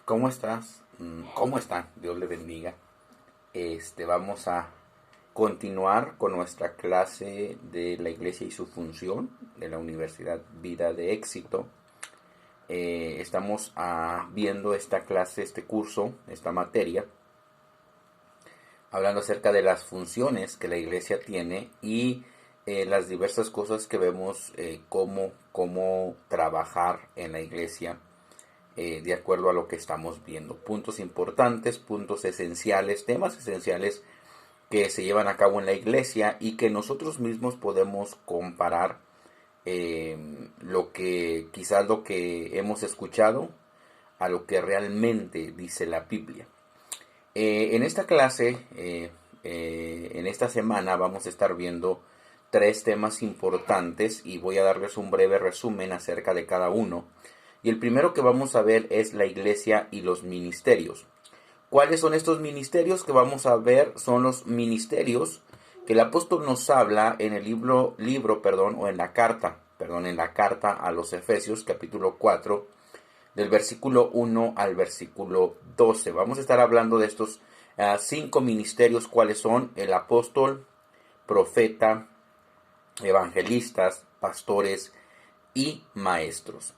¿Cómo estás? ¿Cómo están? Dios le bendiga. Vamos a continuar con nuestra clase de la iglesia y su función de la Universidad Vida de Éxito. Estamos viendo esta clase, este curso, esta materia, hablando acerca de las funciones que la iglesia tiene y las diversas cosas que vemos, cómo trabajar en la iglesia de acuerdo a lo que estamos viendo. Puntos importantes, puntos esenciales, temas esenciales que se llevan a cabo en la iglesia y que nosotros mismos podemos comparar quizás lo que hemos escuchado a lo que realmente dice la Biblia. En esta clase, en esta semana, vamos a estar viendo tres temas importantes y voy a darles un breve resumen acerca de cada uno. Y el primero que vamos a ver es la iglesia y los ministerios. ¿Cuáles son estos ministerios que vamos a ver? Son los ministerios que el apóstol nos habla en el en la carta a los Efesios, capítulo 4, del versículo 1 al versículo 12. Vamos a estar hablando de estos 5 ministerios, cuáles son: el apóstol, profeta, evangelistas, pastores y maestros.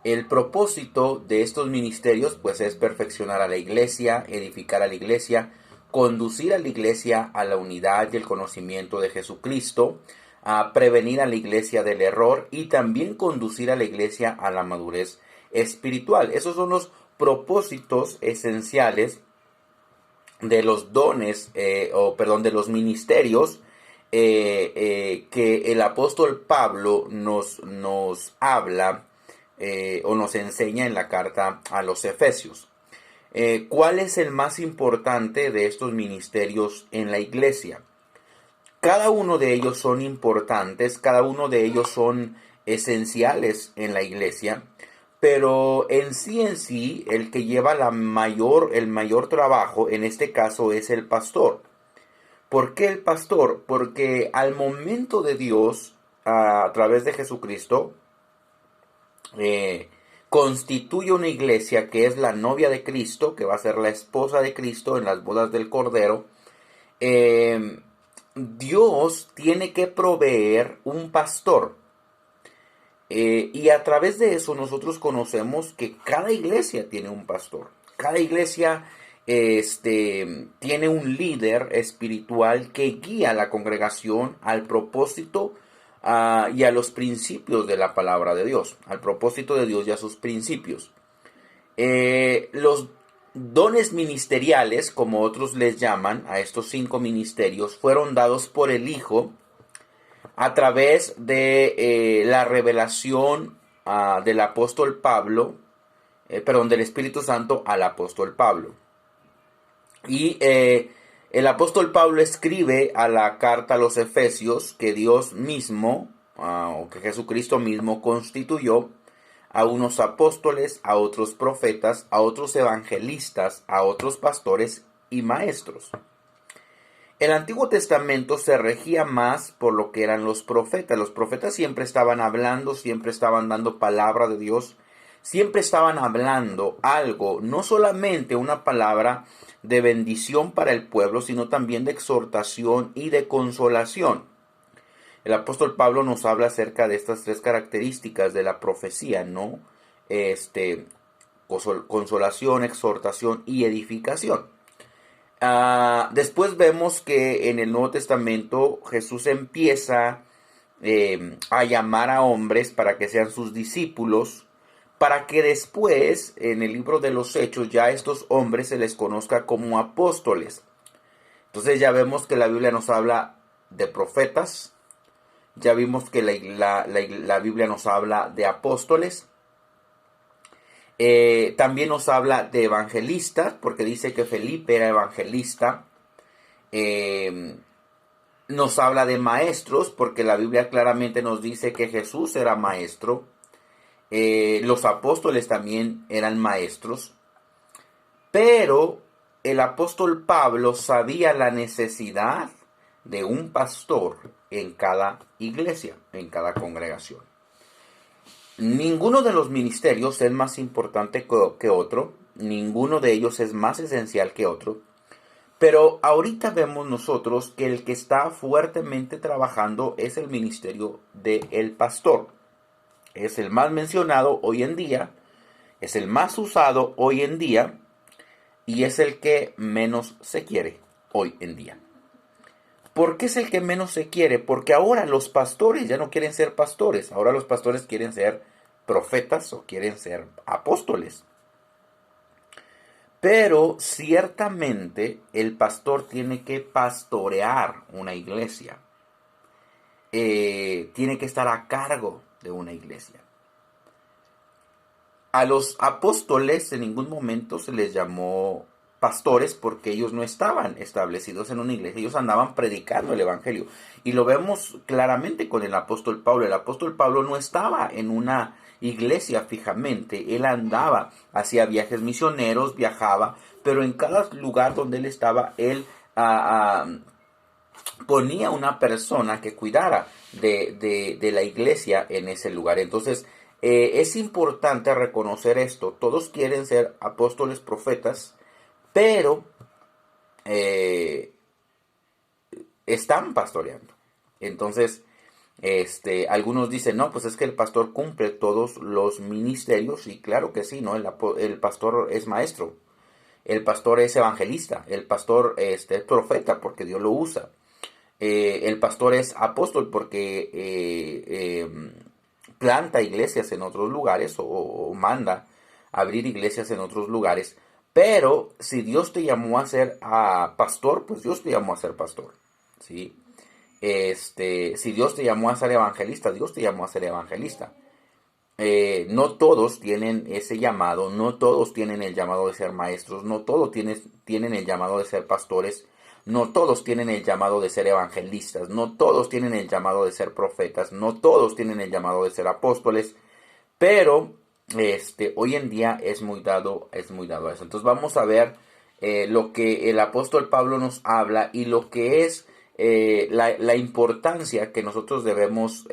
El propósito de estos ministerios pues es perfeccionar a la iglesia, edificar a la iglesia, conducir a la iglesia a la unidad y el conocimiento de Jesucristo, a prevenir a la iglesia del error y también conducir a la iglesia a la madurez espiritual. Esos son los propósitos esenciales de los dones, de los ministerios que el apóstol Pablo nos habla o nos enseña en la carta a los Efesios. ¿Cuál es el más importante de estos ministerios en la iglesia? Cada uno de ellos son importantes, cada uno de ellos son esenciales en la iglesia, pero en sí, el que lleva el mayor trabajo en este caso es el pastor. ¿Por qué el pastor? Porque al momento de Dios, a través de Jesucristo, constituye una iglesia que es la novia de Cristo, que va a ser la esposa de Cristo en las bodas del Cordero. Dios tiene que proveer un pastor. Y a través de eso nosotros conocemos que cada iglesia tiene un pastor. Cada iglesia tiene un líder espiritual que guía a la congregación al propósito y a los principios de la palabra de Dios. Al propósito de Dios y a sus principios. Los dones ministeriales, como otros les llaman a estos 5 ministerios, fueron dados por el Hijo a través de la revelación del apóstol Pablo, del Espíritu Santo al apóstol Pablo. Y el apóstol Pablo escribe a la carta a los Efesios que Dios mismo, o que Jesucristo mismo constituyó a unos apóstoles, a otros profetas, a otros evangelistas, a otros pastores y maestros. El Antiguo Testamento se regía más por lo que eran los profetas. Los profetas siempre estaban hablando, siempre estaban dando palabra de Dios, siempre estaban hablando algo, no solamente una palabra de bendición para el pueblo, sino también de exhortación y de consolación. El apóstol Pablo nos habla acerca de estas 3 características de la profecía, ¿no? Consolación, exhortación y edificación. Después vemos que en el Nuevo Testamento Jesús empieza a llamar a hombres para que sean sus discípulos, para que después en el libro de los Hechos ya a estos hombres se les conozca como apóstoles. Entonces ya vemos que la Biblia nos habla de profetas, ya vimos que la Biblia nos habla de apóstoles. También nos habla de evangelistas, porque dice que Felipe era evangelista. Nos habla de maestros, porque la Biblia claramente nos dice que Jesús era maestro. Los apóstoles también eran maestros. Pero el apóstol Pablo sabía la necesidad de un pastor en cada iglesia, en cada congregación. Ninguno de los ministerios es más importante que otro. ninguno de ellos es más esencial que otro. Pero ahorita vemos nosotros que el que está fuertemente trabajando es el ministerio del pastor. Es el más mencionado hoy en día, es el más usado hoy en día y es el que menos se quiere hoy en día. ¿Por qué es el que menos se quiere? Porque ahora los pastores ya no quieren ser pastores, ahora los pastores quieren ser profetas o quieren ser apóstoles. Pero ciertamente el pastor tiene que pastorear una iglesia. Tiene que estar a cargo de una iglesia. A los apóstoles en ningún momento se les llamó pastores porque ellos no estaban establecidos en una iglesia, ellos andaban predicando el evangelio. Y lo vemos claramente con el apóstol Pablo. El apóstol Pablo no estaba en una iglesia fijamente, él andaba, hacía viajes misioneros, viajaba, pero en cada lugar donde él estaba, él ponía una persona que cuidara de la iglesia en ese lugar. Entonces, es importante reconocer esto. Todos quieren ser apóstoles, profetas, pero están pastoreando. Entonces, algunos dicen, no, pues es que el pastor cumple todos los ministerios, y claro que sí, ¿no? El pastor es maestro, el pastor es evangelista, el pastor es profeta porque Dios lo usa. El pastor es apóstol porque planta iglesias en otros lugares o manda abrir iglesias en otros lugares. Pero si Dios te llamó a ser pastor, pues Dios te llamó a ser pastor, ¿sí? Si Dios te llamó a ser evangelista, Dios te llamó a ser evangelista. No todos tienen ese llamado, no todos tienen el llamado de ser maestros, no todos tienen el llamado de ser pastores, no todos tienen el llamado de ser evangelistas, no todos tienen el llamado de ser profetas, no todos tienen el llamado de ser apóstoles, pero hoy en día es muy dado a eso. Entonces vamos a ver lo que el apóstol Pablo nos habla y lo que es la importancia que nosotros debemos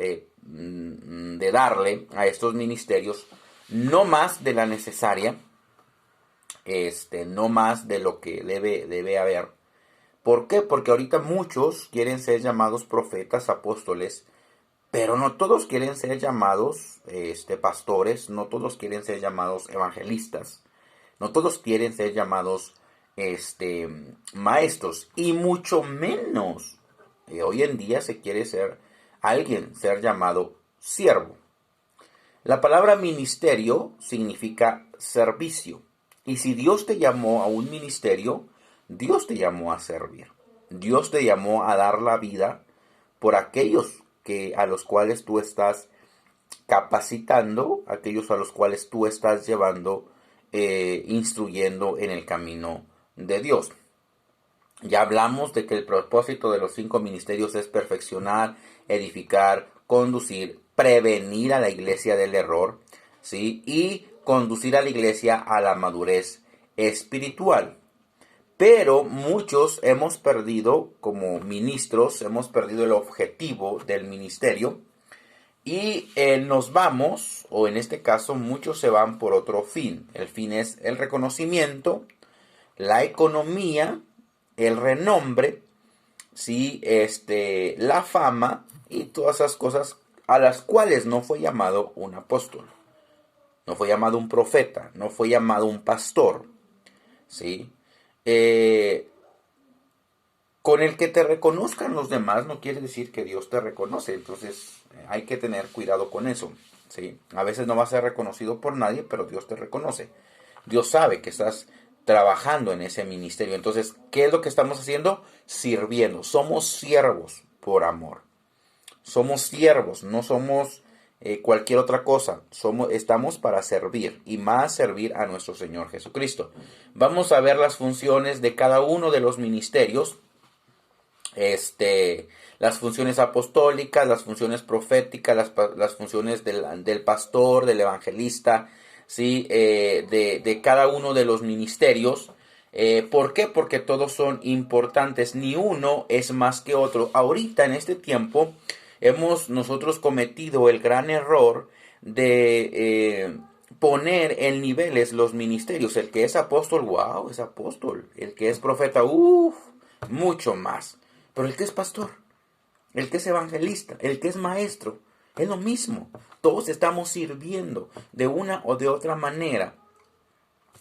de darle a estos ministerios, no más de la necesaria, no más de lo que debe haber. ¿Por qué? Porque ahorita muchos quieren ser llamados profetas, apóstoles, pero no todos quieren ser llamados pastores, no todos quieren ser llamados evangelistas, no todos quieren ser llamados maestros, y mucho menos hoy en día se quiere ser llamado siervo. La palabra ministerio significa servicio, y si Dios te llamó a un ministerio, Dios te llamó a servir. Dios te llamó a dar la vida por aquellos a los cuales tú estás capacitando, aquellos a los cuales tú estás llevando, instruyendo en el camino de Dios. Ya hablamos de que el propósito de los 5 ministerios es perfeccionar, edificar, conducir, prevenir a la iglesia del error, ¿sí? Y conducir a la iglesia a la madurez espiritual. Pero muchos hemos perdido, como ministros, hemos perdido el objetivo del ministerio y nos vamos, o en este caso muchos se van por otro fin. El fin es el reconocimiento, la economía, el renombre, ¿sí? La fama y todas esas cosas a las cuales no fue llamado un apóstol, no fue llamado un profeta, no fue llamado un pastor, ¿sí? Con el que te reconozcan los demás no quiere decir que Dios te reconoce. Entonces hay que tener cuidado con eso, ¿sí? A veces no vas a ser reconocido por nadie, pero Dios te reconoce. Dios sabe que estás trabajando en ese ministerio. Entonces, ¿qué es lo que estamos haciendo? Sirviendo. Somos siervos por amor. Somos siervos, no somos cualquier otra cosa. Estamos para servir, y más servir a nuestro Señor Jesucristo. Vamos a ver las funciones de cada uno de los ministerios. Las funciones apostólicas, las funciones proféticas, las funciones del pastor, del evangelista, ¿sí? De cada uno de los ministerios. ¿Por qué? Porque todos son importantes, ni uno es más que otro. Ahorita, en este tiempo, hemos nosotros cometido el gran error de poner en niveles los ministerios. El que es apóstol, wow, es apóstol. El que es profeta, mucho más. Pero el que es pastor, el que es evangelista, el que es maestro, es lo mismo. Todos estamos sirviendo de una o de otra manera.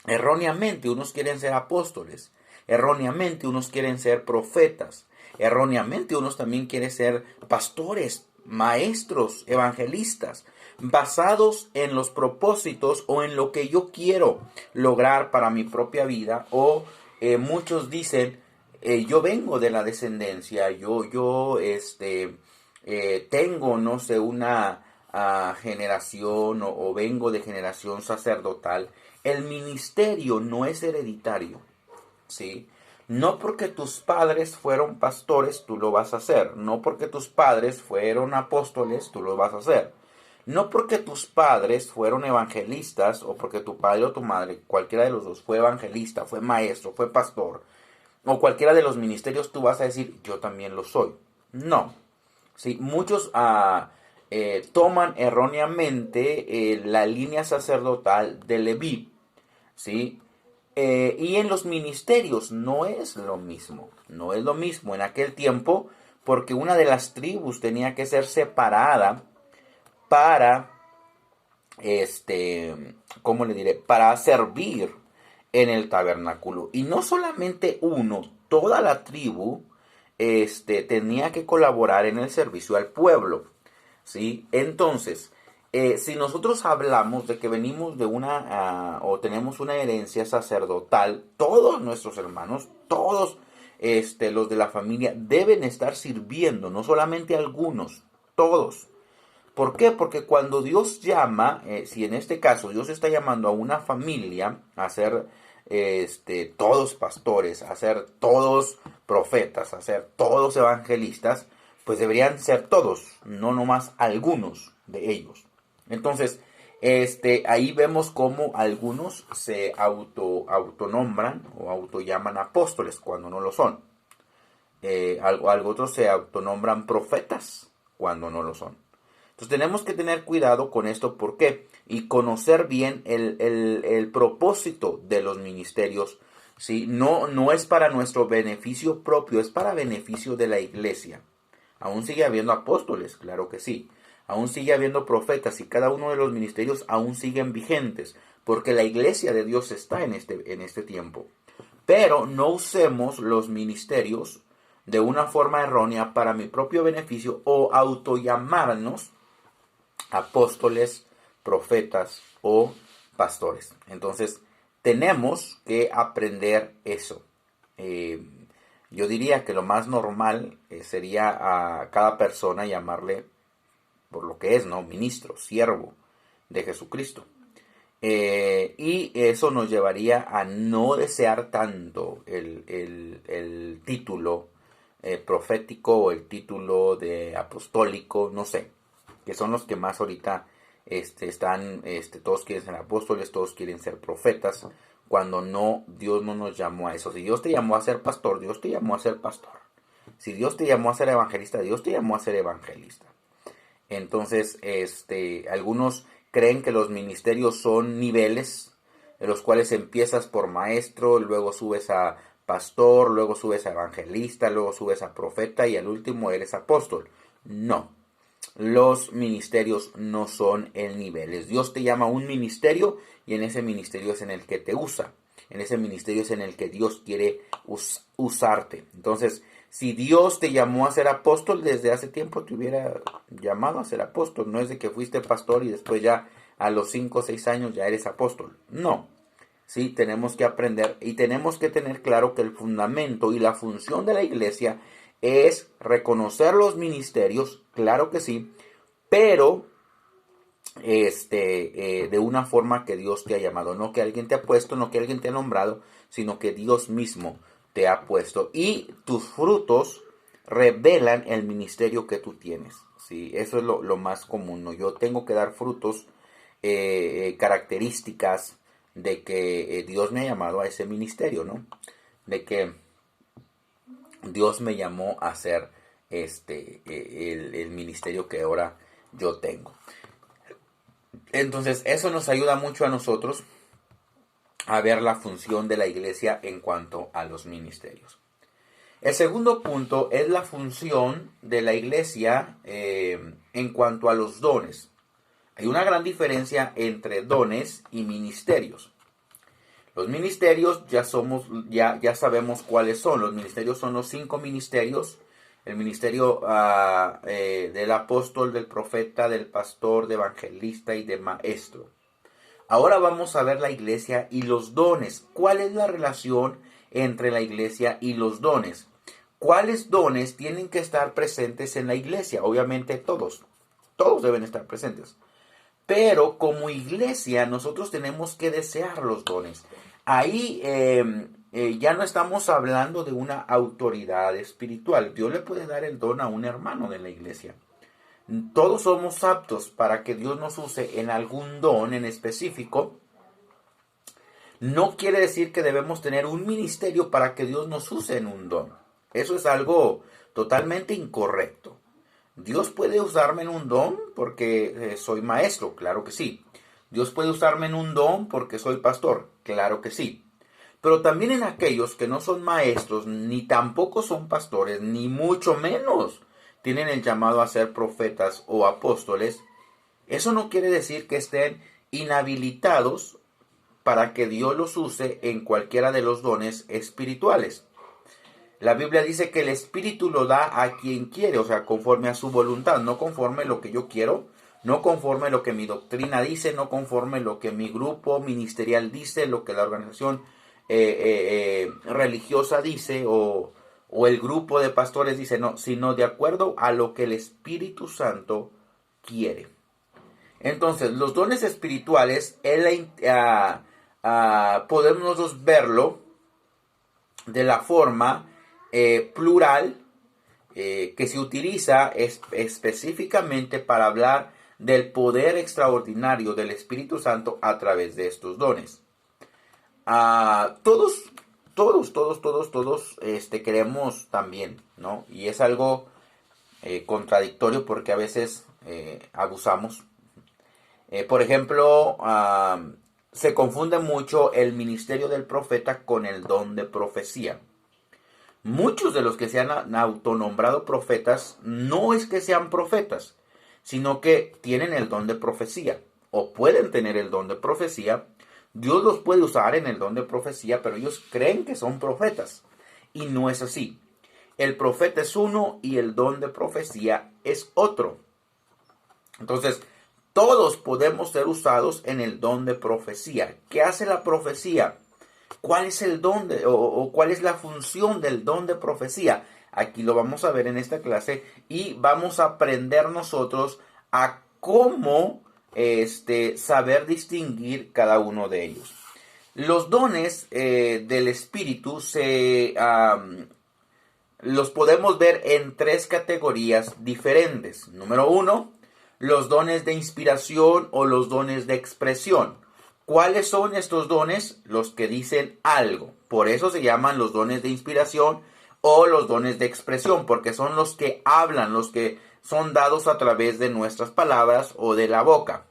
Erróneamente unos quieren ser apóstoles, erróneamente unos quieren ser profetas, erróneamente unos también quieren ser pastores, maestros, evangelistas, basados en los propósitos o en lo que yo quiero lograr para mi propia vida. O muchos dicen, yo vengo de la descendencia, tengo, no sé, una generación o vengo de generación sacerdotal. El ministerio no es hereditario, ¿sí? No porque tus padres fueron pastores, tú lo vas a hacer. No porque tus padres fueron apóstoles, tú lo vas a hacer. No porque tus padres fueron evangelistas o porque tu padre o tu madre, cualquiera de los dos, fue evangelista, fue maestro, fue pastor, o cualquiera de los ministerios, tú vas a decir, yo también lo soy. No. Sí, muchos toman erróneamente la línea sacerdotal de Leví, ¿sí? Y en los ministerios no es lo mismo, no es lo mismo en aquel tiempo, porque una de las tribus tenía que ser separada para, ¿cómo le diré? Para servir en el tabernáculo. Y no solamente uno, toda la tribu, tenía que colaborar en el servicio al pueblo, ¿sí? Entonces, si nosotros hablamos de que venimos de o tenemos una herencia sacerdotal, todos nuestros hermanos, todos los de la familia deben estar sirviendo, no solamente algunos, todos. ¿Por qué? Porque cuando Dios llama, si en este caso Dios está llamando a una familia a ser todos pastores, a ser todos profetas, a ser todos evangelistas, pues deberían ser todos, no nomás algunos de ellos. Entonces, ahí vemos cómo algunos se autonombran o autollaman apóstoles cuando no lo son. Algo otros se autonombran profetas cuando no lo son. Entonces tenemos que tener cuidado con esto. ¿Por qué? Y conocer bien el propósito de los ministerios. ¿Sí? No es para nuestro beneficio propio, es para beneficio de la iglesia. Aún sigue habiendo apóstoles, claro que sí. Aún sigue habiendo profetas y cada uno de los ministerios aún siguen vigentes. Porque la iglesia de Dios está en este tiempo. Pero no usemos los ministerios de una forma errónea para mi propio beneficio o autollamarnos apóstoles, profetas o pastores. Entonces, tenemos que aprender eso. Eh, yo diría que lo más normal sería a cada persona llamarle por lo que es, ¿no? Ministro, siervo de Jesucristo. Y eso nos llevaría a no desear tanto el título profético o el título de apostólico, no sé, que son los que más ahorita están, todos quieren ser apóstoles, todos quieren ser profetas, cuando no, Dios no nos llamó a eso. Si Dios te llamó a ser pastor, Dios te llamó a ser pastor. Si Dios te llamó a ser evangelista, Dios te llamó a ser evangelista. Entonces, algunos creen que los ministerios son niveles, en los cuales empiezas por maestro, luego subes a pastor, luego subes a evangelista, luego subes a profeta y al último eres apóstol. No, los ministerios no son en niveles. Dios te llama a un ministerio y en ese ministerio es en el que te usa. En ese ministerio es en el que Dios quiere usarte. Entonces, si Dios te llamó a ser apóstol, desde hace tiempo te hubiera llamado a ser apóstol. No es de que fuiste pastor y después ya a los 5 o 6 años ya eres apóstol. No. Sí, tenemos que aprender y tenemos que tener claro que el fundamento y la función de la iglesia es reconocer los ministerios, claro que sí, pero de una forma que Dios te ha llamado, no que alguien te ha puesto, no que alguien te ha nombrado, sino que Dios mismo te ha puesto y tus frutos revelan el ministerio que tú tienes. ¿Sí? Eso es lo más común, ¿no? Yo tengo que dar frutos, características de que Dios me ha llamado a ese ministerio, ¿no? De que Dios me llamó a hacer el ministerio que ahora yo tengo. Entonces, eso nos ayuda mucho a nosotros a ver la función de la iglesia en cuanto a los ministerios. El segundo punto es la función de la iglesia en cuanto a los dones. Hay una gran diferencia entre dones y ministerios. Los ministerios ya sabemos cuáles son. Los ministerios son los 5 ministerios. El ministerio del apóstol, del profeta, del pastor, de evangelista y de maestro. Ahora vamos a ver la iglesia y los dones. ¿Cuál es la relación entre la iglesia y los dones? ¿Cuáles dones tienen que estar presentes en la iglesia? Obviamente todos deben estar presentes. Pero como iglesia nosotros tenemos que desear los dones. Ahí ya no estamos hablando de una autoridad espiritual. Dios le puede dar el don a un hermano de la iglesia. Todos somos aptos para que Dios nos use en algún don en específico. No quiere decir que debemos tener un ministerio para que Dios nos use en un don. Eso es algo totalmente incorrecto. Dios puede usarme en un don porque soy maestro, claro que sí. Dios puede usarme en un don porque soy pastor, claro que sí. Pero también en aquellos que no son maestros, ni tampoco son pastores, ni mucho menos tienen el llamado a ser profetas o apóstoles, eso no quiere decir que estén inhabilitados para que Dios los use en cualquiera de los dones espirituales. La Biblia dice que el Espíritu lo da a quien quiere, o sea, conforme a su voluntad, no conforme lo que yo quiero, no conforme lo que mi doctrina dice, no conforme lo que mi grupo ministerial dice, lo que la organización religiosa dice o el grupo de pastores dice, no, sino de acuerdo a lo que el Espíritu Santo quiere. Entonces, los dones espirituales, podemos nosotros verlo de la forma plural que se utiliza específicamente para hablar del poder extraordinario del Espíritu Santo a través de estos dones. Todos queremos también, ¿no? Y es algo contradictorio porque a veces abusamos. Por ejemplo, se confunde mucho el ministerio del profeta con el don de profecía. Muchos de los que se han autonombrado profetas no es que sean profetas, sino que tienen el don de profecía o pueden tener el don de profecía. Dios los puede usar en el don de profecía, pero ellos creen que son profetas y no es así. El profeta es uno y el don de profecía es otro. Entonces, todos podemos ser usados en el don de profecía. ¿Qué hace la profecía? ¿Cuál es el don o cuál es la función del don de profecía? Aquí lo vamos a ver en esta clase y vamos a aprender nosotros a cómo saber distinguir cada uno de ellos. Los dones del Espíritu los podemos ver en 3 categorías diferentes. Número 1, los dones de inspiración o los dones de expresión. ¿Cuáles son estos dones? Los que dicen algo. Por eso se llaman los dones de inspiración o los dones de expresión, porque son los que hablan, los que son dados a través de nuestras palabras o de la boca.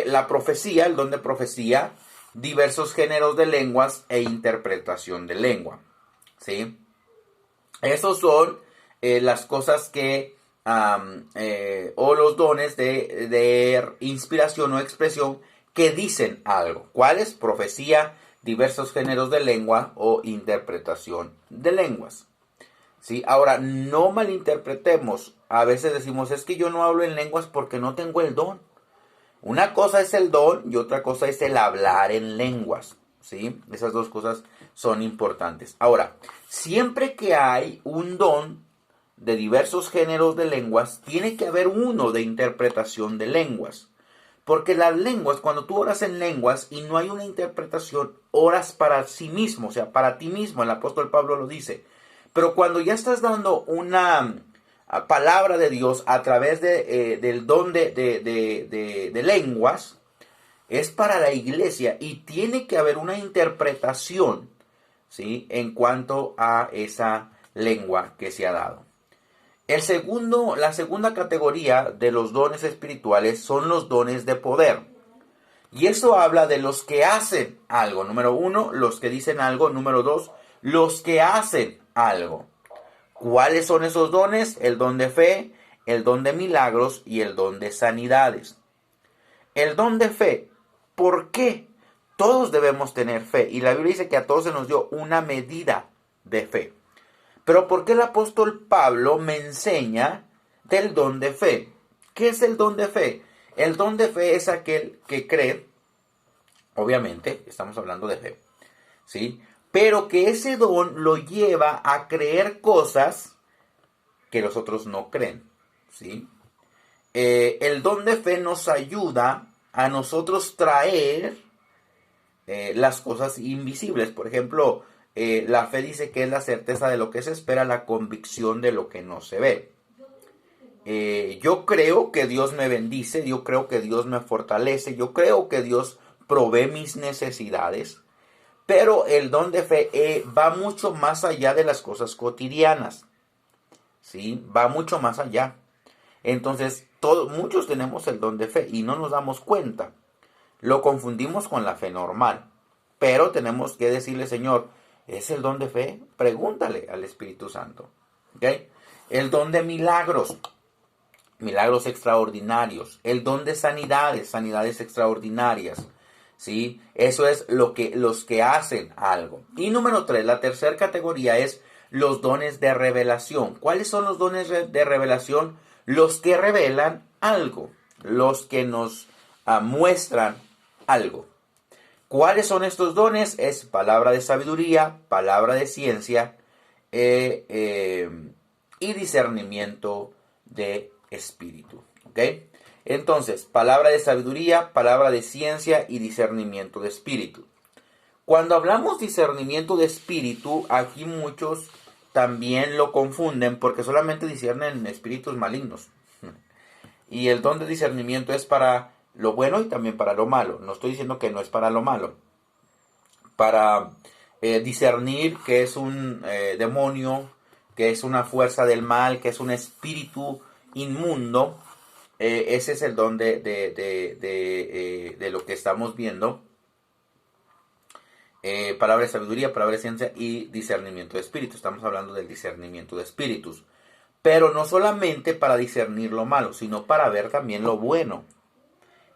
La profecía, el don de profecía, diversos géneros de lenguas e interpretación de lengua. ¿Sí? Esos son las cosas que, o los dones de inspiración o expresión que dicen algo. ¿Cuáles? Profecía, diversos géneros de lengua o interpretación de lenguas. ¿Sí? Ahora, no malinterpretemos. A veces decimos, es que yo no hablo en lenguas porque no tengo el don. Una cosa es el don y otra cosa es el hablar en lenguas. ¿Sí? Esas dos cosas son importantes. Ahora, siempre que hay un don de diversos géneros de lenguas, tiene que haber uno de interpretación de lenguas. Porque las lenguas, cuando tú oras en lenguas y no hay una interpretación, oras para sí mismo, o sea, para ti mismo. El apóstol Pablo lo dice. Pero cuando ya estás dando una palabra de Dios a través del don de lenguas, es para la iglesia y tiene que haber una interpretación, ¿sí?, en cuanto a esa lengua que se ha dado. La segunda categoría de los dones espirituales son los dones de poder. Y eso habla de los que hacen algo. Número uno, los que dicen algo. Número dos, los que hacen algo. ¿Cuáles son esos dones? El don de fe, el don de milagros y el don de sanidades. El don de fe. ¿Por qué? Todos debemos tener fe. Y la Biblia dice que a todos se nos dio una medida de fe. Pero ¿por qué el apóstol Pablo me enseña del don de fe? ¿Qué es el don de fe? El don de fe es aquel que cree, obviamente, estamos hablando de fe, ¿sí? Pero que ese don lo lleva a creer cosas que los otros no creen, ¿sí? El don de fe nos ayuda a nosotros traer las cosas invisibles. Por ejemplo, la fe dice que es la certeza de lo que se espera, la convicción de lo que no se ve. Yo creo que Dios me bendice, yo creo que Dios me fortalece, yo creo que Dios provee mis necesidades, pero el don de fe va mucho más allá de las cosas cotidianas, ¿sí? Va mucho más allá. Entonces, muchos tenemos el don de fe y no nos damos cuenta. Lo confundimos con la fe normal, pero tenemos que decirle, Señor, ¿es el don de fe? Pregúntale al Espíritu Santo, ¿ok? El don de milagros. Milagros extraordinarios, el don de sanidades, sanidades extraordinarias, ¿sí? Eso es los que hacen algo. Y número 3, la tercera categoría es los dones de revelación. ¿Cuáles son los dones de revelación? Los que revelan algo, los que nos muestran algo. ¿Cuáles son estos dones? Es palabra de sabiduría, palabra de ciencia y discernimiento de espíritu, ¿ok? Entonces, palabra de sabiduría, palabra de ciencia y discernimiento de espíritu. Cuando hablamos discernimiento de espíritu, aquí muchos también lo confunden porque solamente disciernen espíritus malignos. Y el don de discernimiento es para lo bueno y también para lo malo. No estoy diciendo que no es para lo malo. Para discernir que es un demonio, que es una fuerza del mal, que es un espíritu inmundo, ese es el don de lo que estamos viendo. Palabra de sabiduría, palabra de ciencia y discernimiento de espíritu. Estamos hablando del discernimiento de espíritus. Pero no solamente para discernir lo malo, sino para ver también lo bueno.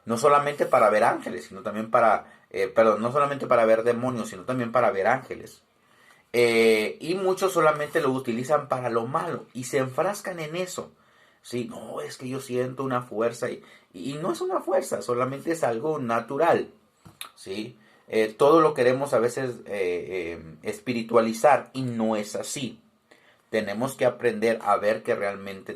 No solamente para ver ángeles, sino también no solamente para ver demonios, sino también para ver ángeles. Y muchos solamente lo utilizan para lo malo y se enfrascan en eso. Sí, no, es que yo siento una fuerza y no es una fuerza, solamente es algo natural. ¿Sí? Todo lo queremos a veces espiritualizar y no es así. Tenemos que aprender a ver que realmente